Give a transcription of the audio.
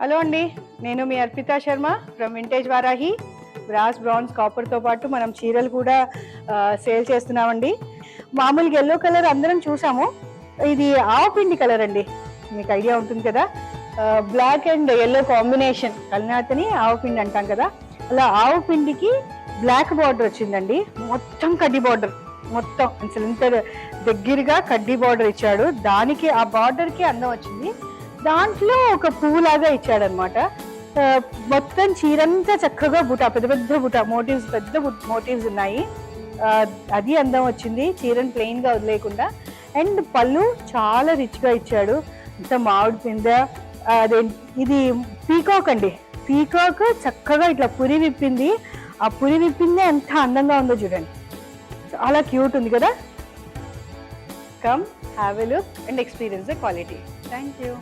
Hello అండి, నేను మీ Arpita Sharma from vintage Varahi. Brass, bronze, కాపర్తో పాటు మనం చీరలు కూడా సేల్ చేస్తున్నామండి. మామూలుగా ఎల్లో కలర్ అందరం చూసాము, ఇది ఆవపిండి కలర్ అండి. మీకు ఐడియా ఉంటుంది కదా, బ్లాక్ అండ్ ఎల్లో కాంబినేషన్ కల్నాథని ఆవపిండి అంటాం కదా, అలా ఆవపిండికి బ్లాక్ బార్డర్ వచ్చిందండి. మొత్తం కడ్డీ బార్డర్, మొత్తం అసలు ఇంత దగ్గరగా కడ్డీ బార్డర్ ఇచ్చాడు. దానికి ఆ బార్డర్కి అందం వచ్చింది. దాంట్లో ఒక పువ్వులాగా ఇచ్చాడనమాట. మొత్తం చీరంతా చక్కగా బుటా, పెద్ద పెద్ద బుటా మోటివ్స్, పెద్ద మోటివ్స్ ఉన్నాయి. అది అందం వచ్చింది, చీరను ప్లెయిన్ గా వదిలేయకుండా. అండ్ పళ్ళు చాలా రిచ్ గా ఇచ్చాడు. ఇంత మామిడి పింద, అదే ఇది పీకాక్ అండి. పీకాక్ చక్కగా ఇట్లా పురి విప్పింది. ఆ పురి విప్పిందే ఎంత అందంగా ఉందో చూడండి, చాలా క్యూట్ ఉంది కదా. Come have a look and experience the quality. Thank you.